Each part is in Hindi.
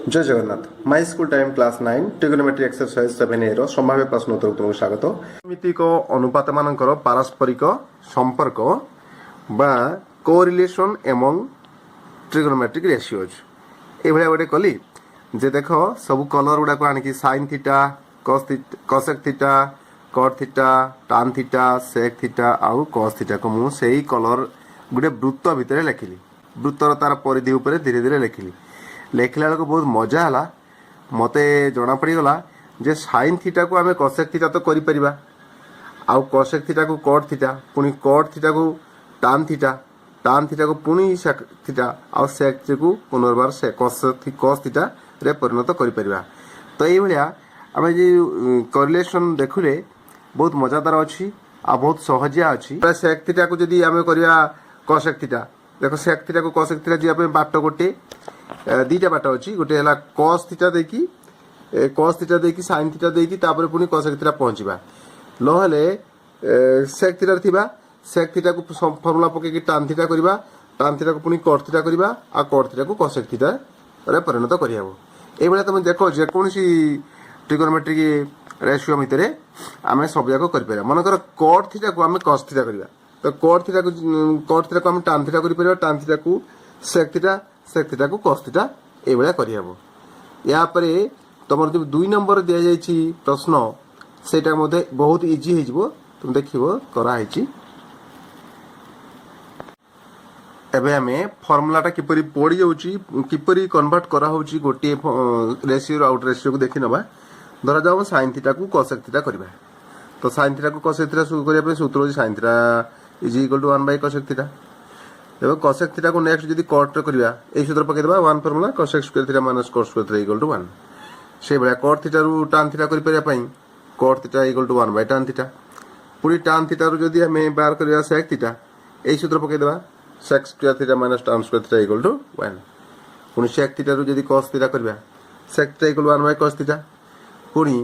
जय Jagannath my school time class 9 trigonometry exercise 7a रो संभाव्य प्रश्न उत्तर तुमको स्वागत। मीतिक अनुपात मानकर पारस्परिक संपर्क बा कोरिलेशन एमंग ट्रिगोनोमेट्रिक रेशियोज ए भलिया गोटे कली जे देख सब कलर गुडा को आनिकी sin theta cosec theta cot theta tan theta sec theta आउ cos थीटा को मु सेही कलर गुडे वृत्त भितर लेखिली। वृत्तर तार परिधि ऊपर धीरे धीरे लेखिली। लेखिला बेलू बहुत मजा है मते जना पड़गला जे साइन थीटा को आम कसेक थीटा तो करें आउ कसेक थीटा को कट थीटा पुणी कट थीटा को टान थीटा को पुणी सेक थीटा आउ सेक को पुनर्बार से कस थीटा रे परिणत कर तो ये आम जो कोरिलेशन देखुले बहुत मजादार अच्छी आ बहुत सहजिया अच्छी। सेक थीटा को जदि आम करवा कसेक थीटा देख सेक थीटा को कसेक थीटा जी बाट गोटे दीटा बाट अच्छी गोटे है कस थीटा देकी साइन थीटा देकी तापर पुणी कसेक थीटा पहुँचवा नहले सेक थीटा थिबा सेक थीटा को फर्मुला पकईकि टान थीटा करवा टान थीटा को पुणी कट थीटा करवा आ कट थीटा को कसेक थीटा रे परिणत करहब। ये तुम देख जेकोसी ट्रिगोनोमेट्रिक रेशियो भितर आम सब जाक कर मनकर कट थीटा को आम कस थीटा करवा तो कट थीटा को आम टान थीटा कर टान थीटा को सेक थीटा को कस थीटा ये करहब। या तुम जो 2 नंबर दि जाइए प्रश्न सेटा बहुत इजी हो तुम देख कराई। एबे हमें फॉर्मूलाटा किपरि पड़ी जाउची किपरि कन्वर्ट करा होची गोटे रेशियो आउट रेशियो को देखि नबा। धरा जाओ sin थीटा को cosec थीटा करबा तो sin थीटा को cosec थीटा करिया पे सूत्र होची sin theta is equal to 1 by cosec theta. एबे cosec थीटा को नेक्स्ट जदी cot रे करबा ए सूत्र पके देबा 1 formula cosec square theta minus cot square theta equal to 1 से बडा cot थीटा रु tan थीटा करि परिया पई cot theta equal to 1 by tan theta पूरी tan थीटा रु जदी हमें बाहर करबा sec थीटा ए सूत्र पके देबा sec square theta minus tan square theta equal to 1 पुनी sec थीटा रु जदी cos थीटा करबा sec theta equal 1 by cos theta पुनी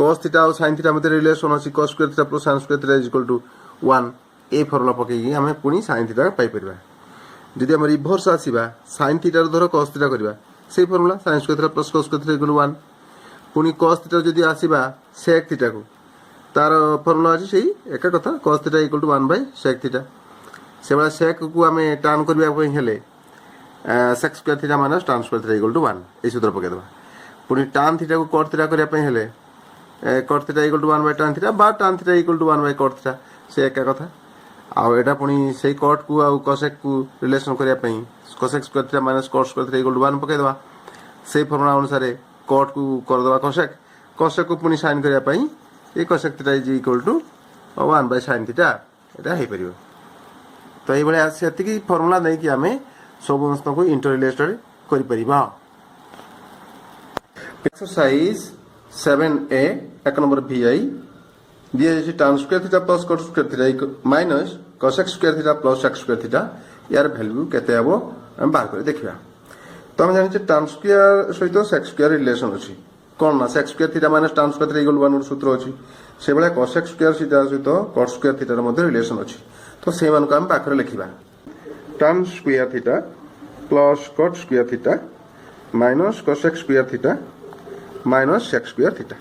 cos थीटा और sin थीटा मध्ये रिलेशन अछि cos square theta plus sin square theta equal to 1 ए फॉर्मूला पकेगी हमें पुनी sin थीटा पाई परबा। जदि हम रिवर्स आसीबा sin थीटा रो धरो cos थीटा करबा सेही formula sin square theta plus cos square theta equal 1 पुनी cos थीटा जदि आसीबा sec थीटा को तार फॉर्मूला अछि सेही एका कथा cos theta equal to 1 by sec theta से बड़ा sec को आम टान करबा पई हेले sec square theta minus tan square theta equal to 1 ए सूत्र पके देबा पुनी tan थीटा को cot थीटा करबा पई हेले cot theta equal to 1 by tan थीटा बा tan theta equal to 1 by cot theta से एका कथा आउ एटा पुनी सेही cot को आउ cosec को रिलेशन करबा पई cosec square theta minus cot square theta equal to 1 पके देबा सेही फॉर्मूला अनुसार cot को कर देबा cosec को पुनी sin करबा पई ए cosec theta is equal to 1 by sin theta एटा हे परिबो। तो ये भाया से फर्मुला नहीं कि आम समस्त को इंटररिलेटेड कर परिबा। एक्सरसाइज 7a 1 नंबर VI दिया जाय tan square theta plus cot square theta minus cosec square theta plus sec square theta यार वैल्यू केते आबो हम बाहर कर देखिबा। तो हम जानि tan स्क्वायर सहित sec स्क्वायर रिलेशन अछि कोन ना sec square theta minus tan square theta equal 1 सूत्र अछि से बेला cosec स्क्वायर थीटा सहित cot स्क्वायर थीटा मध्ये रिलेशन अछि तो से मान को हम पाखरे लिखिबा tan square theta plus cot square theta minus cosec square theta minus sec square theta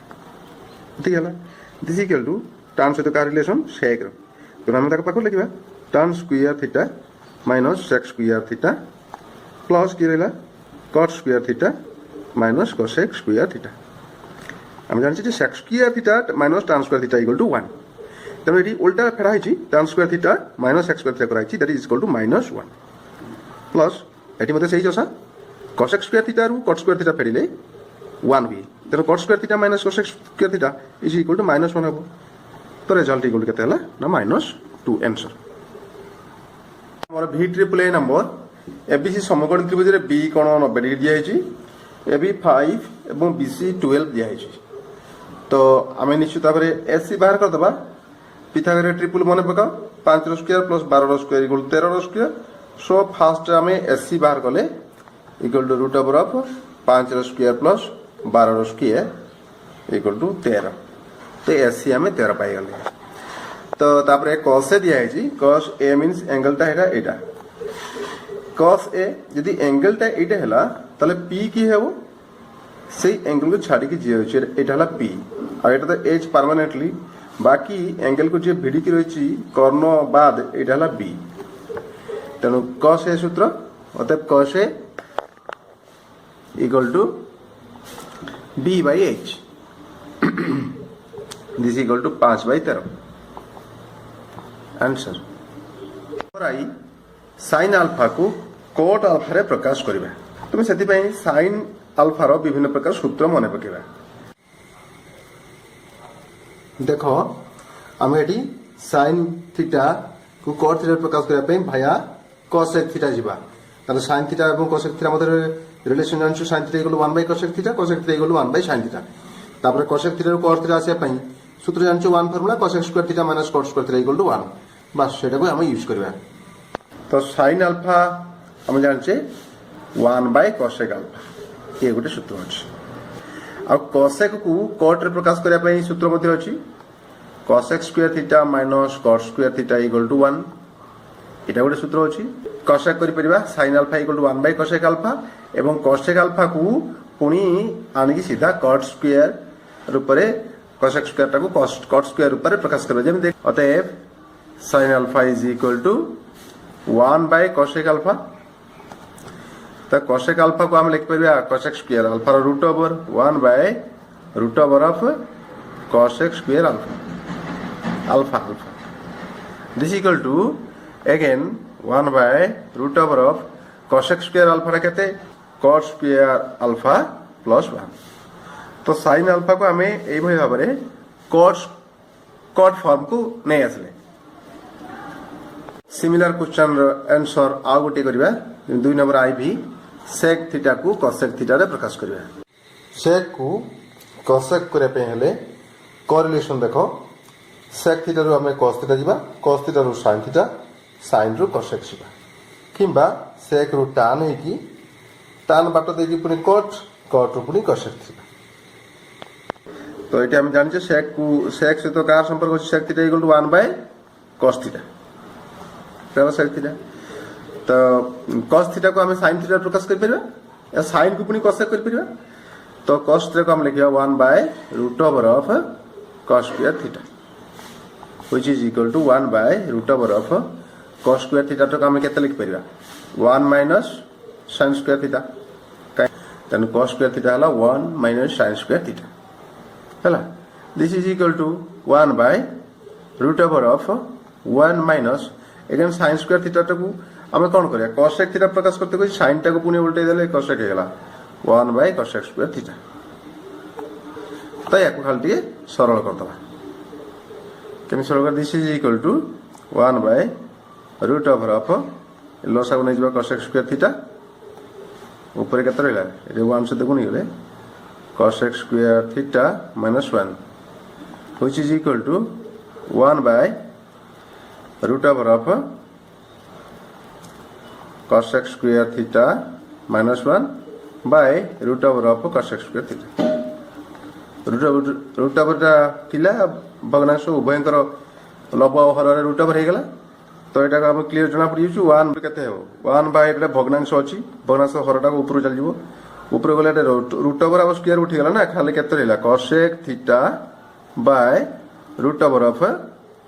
ठीक है दिस इक्वल टू tan सहित का रिलेशन sec रो तो हम ताको पाखरे लिखिबा tan square theta minus sec square theta plus की रहला cot square theta minus cosec square theta हम जानि छी sec square theta minus tan square theta equal to 1 तेणु ये उल्टा फेड़ा है tan square theta minus x square theta कराई that is equal to minus 1 plus एटी मध्ये सही जसा cosec स्क्वायर थीटा रु cot स्क्वायर थीटा फेडिले 1 भी तेणु cot square theta minus cosec square theta is equal to minus 1 हो तो रिजल्ट इक्वल केते हला ना माइनस 2 आंसर। हमर V triple A number ABC समकोण त्रिभुज रे B कोण 90 डिग्री दिया है AB 5 एवं BC 12 दिया है तो आमे निश्चित भाव एससी बाहर कर दबा पिथागोरस ट्रिपल मन पकाओ 5 रो स्क्वायर प्लस 12 रो स्क्वायर इक्वल 13 रो स्क्वायर सो फास्ट आमे एससी बाहर कले equal to root over of 5 रो स्क्वायर प्लस 12 रो स्क्वायर इक्वल टू 13 तो एससी आमे 13 पाई गले। तो तापर cos ए दिया है cos A मींस एंगल ता हेगा एटा cos A यदि एंगल ता एटा हला तले P की हेबो से एंगल को छाड़ी जी अच्छे यहाँ है पी आटा तो एच परमानेंटली बाकी एंगल को जी भिड़ी रही कर्ण बाद यहाँ है बी तेणु कस ए सूत्र अतएव cos A equal to B by H this equal to 5/13 answer आई साइन आल्फा को कोट आल्फा रे प्रकाश करिबा तुम सेति पई साइन आल्फा रो विभिन्न प्रकार सूत्र मने पकेबा देखो आम एटी साइन थीटा को कोट थीटा प्रकाश करिया पई भाया कोसेक थीटा जिबा ताले साइन थीटा एवं कोसेक थीटा मध्य रिलेशन जानछु साइन थीटा इक्वल 1/कोसेक theta cosec theta equal 1/sin theta तापर कोसेक थीटा रो कोट थीटा आसे पई सूत्र जानछु 1 formula cosec square theta minus cot square theta equal to 1 बस सेटा को हम यूज करबा तो साइन आल्फा हम जानछे 1/कोसेक आल्फा ये गोटे सूत्र अछि आ कोसेक को कोट रे प्रकाश करिया पई सूत्र मध्ये अछि cosec square theta minus cot square theta equal to 1 एटा गोटे सूत्र अछि कोसेक करि परिबा sin अल्फा इक्वल टू 1/कोसेक अल्फा एवं कोसेक अल्फा को पुनी आनि सीधा कोट स्क्वायर रूप रे कोसेक स्क्वायर टाको कोट स्क्वायर रूप रे प्रकाश करबा जेम देख अतएव sin alpha is equal to 1/कोसेक अल्फा तो कोसेक अल्फा को हम लिख परिबा कोसेक स्क्वायर अल्फा रो root over 1/√ओवर of cosec square alpha alpha alpha this equal to again 1/√ओवर ऑफ कोसेक स्क्वायर अल्फा रे केते cos स्क्वायर अल्फा प्लस 1 तो sin अल्फा को हमें एई भई भाबरे cot फॉर्म को नै आसले सिमिलर क्वेश्चन आंसर आ गोटे करबा 2 नंबर आईवी sec थीटा को cosec थीटा रे प्रकाश करबा sec को cosec करे पे हेले कोरिलेशन देखो sec थीटा रो हमें cos थीटा जिबा cos theta rho sin theta sin रो cosec जिबा किंबा sec रो tan है कि tan बाट दे कि पुनी cot रो पुनी cosec थीटा तो एटा हम जानि sec से तो कार संपर्क अछि sec theta equal to 1/cos theta तेरा sec थीटा तो cos थीटा को हमें sin थीटा प्रकाश कर परिबा या sin को पुनी cosec कर परिबा तो cos थीटा को हम लिखिया 1/√ओवर of cos square theta which is equal to 1/√ओवर ऑफ cos स्क्वायर थीटा तो हम केते लिख परिबा 1 - sin स्क्वायर थीटा तन cos स्क्वायर थीटा हला 1 - sin स्क्वायर थीटा हला दिस इज इक्वल टू 1/√ओवर of 1 - again sin square theta को हमें कौन करिया cosec थीटा प्रकाश करते कोई sin टा को पुनी उल्टे देले cosec हेला 1/cosec स्क्वायर थीटा तो याको खाली सरल कर दबा केम सरल कर दिस इज इक्वल टू 1/√ओवर ऑफ लसा को नै जबा cosec स्क्वायर थीटा ऊपर केते रहला ए 1 से गुणी गले cosec square theta -1 which is equal to 1/√ओवर ऑफ cosec स्क्वायर थीटा -1/√ओवर ऑफ cosec स्क्वायर थीटा √ओवर टा थिला भग्नांश उभयंकर लब और हर रे √ओवर हे गेला तो एटा हम क्लियर जना पड़ी छु 1 केते हो 1/एटा भग्नांश अछि भग्नांश हरटा को ऊपर चल जिवो ऊपर गले √ओवर और स्क्वायर उठी गेला ना खाली केते रहला cosec theta √over of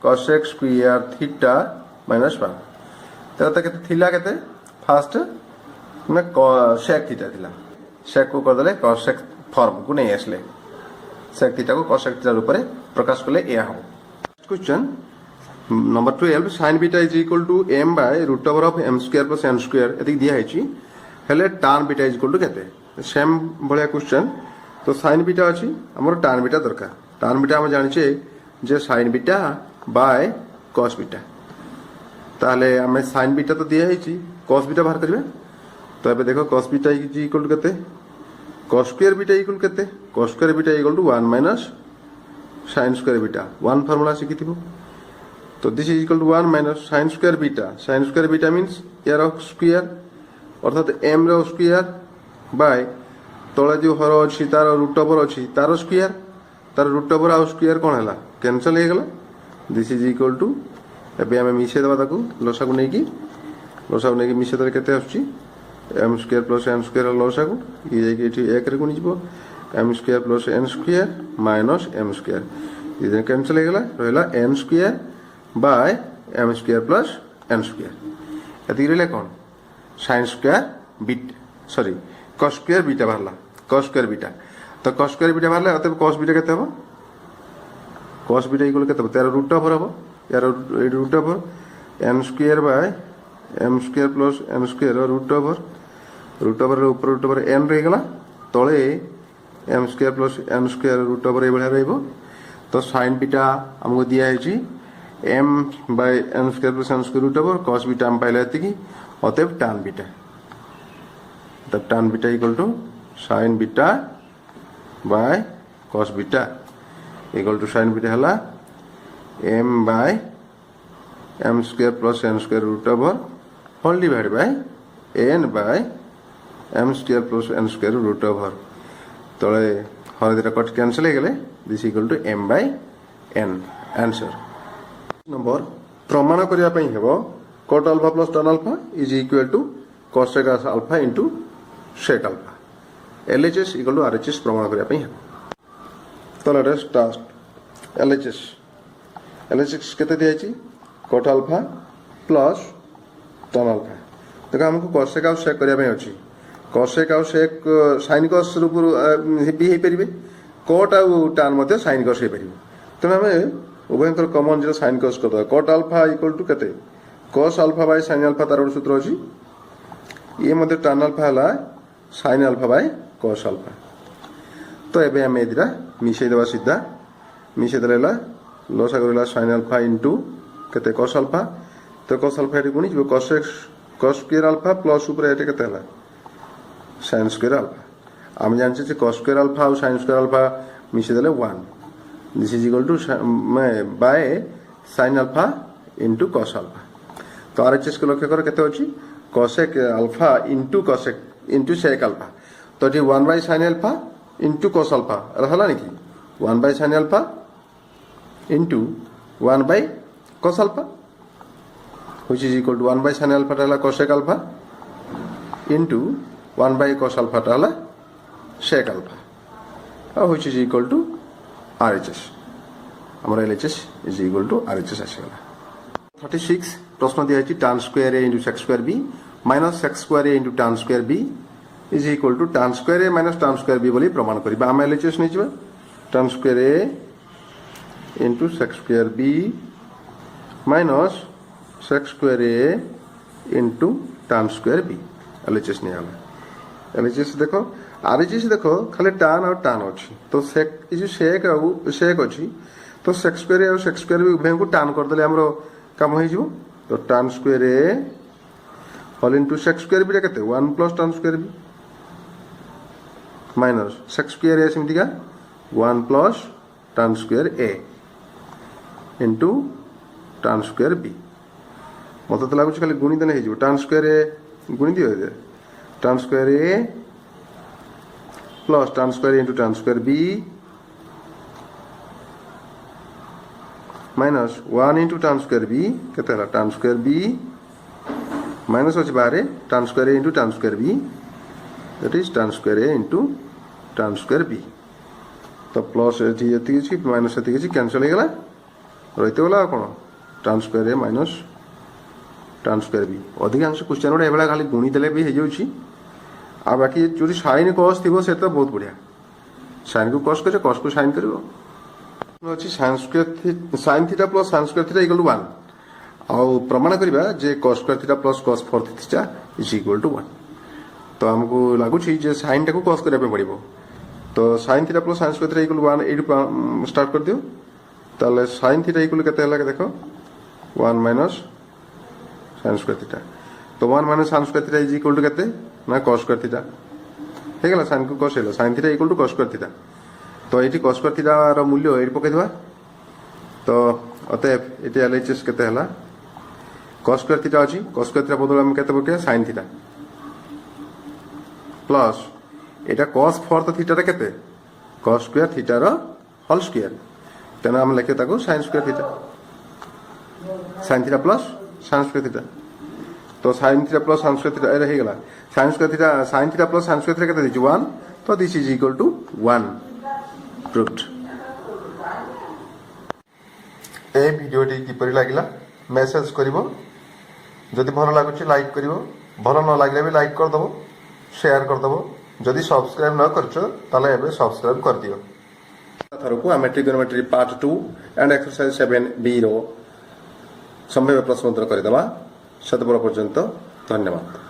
cosec square theta -1 तो केते थिला केते फर्स्ट में sec थीटा थिला sec को कर देले cosec फॉर्म को नै आसले sec थीटा को cosec थीटा ऊपर प्रकाश करले या हो question number 12 sin beta is equal to m/√ओवर of m square plus n square एति दिया है छी हेले tan beta is equal to केते सेम भलिया क्वेश्चन तो sin बीटा अछि हमर tan बीटा दरकार tan बीटा हम जानि छे जे sin beta by cos beta ताले हमें sin बीटा तो दिया है छी cos बीटा बाहर करबे तो एबे देखो cos beta is equal to केते cos स्क्वायर बीटा इक्वल केते cos square beta equal to 1 - sin square beta 1 formula सिखिथिबो तो this is equal to 1 - sin square beta means यार स्क्वायर अर्थात m रो स्क्वायर बाय तळे जो हर अछि तार √ओवर अछि तार स्क्वायर तार √ओवर आ स्क्वायर कोन हला कैंसिल हे गेला दिस इज इक्वल टू एबे हमें मिसे दबा ताकू लसा को नै की मिसे दरे केते आछि m square plus n square लसा को ये जे कि 1 रे गुणी जबो M square plus N square minus M square ये कैंसल हो गला रहा N square by M square plus N square ये रहा कौन sine square beta sorry cos square beta बाहर कॉस स्क्वायर बीटा तो कॉस स्क्वायर बीटा बाहर अतएव कॉस बीटा केते हबो कॉस बीटा इक्वल केते हबो तार रूट ओवर हबो यार root over n square by M square plus N square root over ऊपर रूट ओवर एन रही गला तले m square plus N square root over ये रहिबो तो साइन बीटा हमको दिया है m by n square plus N square root over cos beta हम पाइला एतिकी अतएव tan बीटा तब tan beta equal to sine beta by cos beta equal to sine beta हला M by M square plus N square root over whole divide by n by M square plus N square root over तले हर दुटा कट कैंसिल हो गले this equal to m by n answer number प्रमाण करिया पई हेबो cot alpha plus tan alpha is equal to cosec alpha into sec alpha LHS equal to RHS प्रमाण करिया पई हेबो तो लेट अस स्टार्ट LHS केते दिया छी cot alpha plus tan alpha देखो हमको cosec और sec करिया पई अछि cosec और sec sin cos रूप भी हे परिबे cot और tan मते sin cos हे परिबे तो हमें उभयंकर कॉमन जो sin cos करदा cot alpha equal to केते cos alpha by sin alpha तार सूत्र अछि ये मते tan alpha हला sin alpha by cos alpha तो एबे हम एदिरा मिशे देबा सीधा मिशे देला लसा करला sin alpha into केते cos alpha तो cos alpha एटी गुणी जो cos square alpha plus ऊपर एटे केते हला sin square alpha हम जानछे जे cos square alpha और sin square alpha मिशे देले 1 this is equal to by sin alpha into cos alpha तो RHS को लक्ष्य कर केते अछि cosec alpha into cosec into sec alpha तो ये 1 by sin alpha into cos alpha रहला नहीं कि 1 by sin alpha into 1 by cos alpha which is equal to 1 by sin alpha रहला cosec alpha into 1 by cos alpha रहला sec alpha which is equal to RHS हमारा LHS is equal to RHS आसीगला 36 प्रश्न दिया है tan square a into sec square b minus sec square a into tan square b is equal to tan square a minus tan square b बोली प्रमाण करिबा हम LHS नै छिबा tan square a into sec square b minus sec square a into tan square b LHS नै आला LHS देखो RHS देखो खाली tan और tan अछि तो sec इज sec और sec अछि तो sec square a और sec square b उभय को tan कर देले हमरो काम होई जिवो तो tan square a whole into sec square b केते 1 plus tan square b minus sec square a सिमती का 1 plus tan square a into tan square b मत तो लागु खाली गुणी देने हे जिवो tan square a गुणी दियो दे tan square a plus tan square a into tan square b minus 1 into tan square b केते हला tan square b minus अछि बारे tan square a into tan square b that is tan square a into tan square b तो प्लस एथि एथि अछि माइनस एथि अछि कैंसिल हो गला रहिते वाला कोन tan square a minus tan square b अधिकांश क्वेश्चन रे एबला खाली गुणी देले भी हे जाउछि आ बाकी जोरी sin cos थिबो से तो बहुत बढ़िया sin को cos करे cos को sin करबो अछि sin theta plus sin square theta equal to 1 और प्रमाण करिबा जे cos square theta plus cos 4 theta is equal to 1 तो हमको लागु छी जे sin टा को cos करे पे पड़िबो तो sin theta plus sin square theta equal 1 एडी स्टार्ट कर दियो ताले sin थीटा इक्वल केते हला के देखो 1 माइनस sin स्क्वायर थीटा तो 1 minus sin square theta is equal to केते ना cos स्क्वायर थीटा हे गेला sin को cos हेला sin theta equal to cos square theta तो ये cos स्क्वायर थीटा रो मूल्य एडी पके दिबा तो अतएव एटी LHS केते हला cos स्क्वायर थीटा अछि cos स्क्वायर थीटा बदल हम केते पके sin थीटा प्लस एटा cos 4 थीटा रे केते cos स्क्वायर थीटा रो होल स्क्वायर तेना हम लेके ताको sin square theta sin theta plus sin square theta तो sin theta plus sin square theta ए रही गला sin square theta sin theta plus sin square theta केते दिजु 1 तो this is equal to 1 proved. ए भिडियोटी किपरि लागिला मेसेज करिवो, जदि भल लागुछि लाइक करिवो, भल न लागिले भी लाइक कर दबो, शेयर कर दबो, जदि सब्सक्राइब न करछो ताले एबे सब्सक्राइब कर दियो। थरकु आमे trigonometry part 2 and exercise 7b रो संभाव्य प्रश्न उत्तर करिदबा। सतबळ पर्यंत धन्यवाद।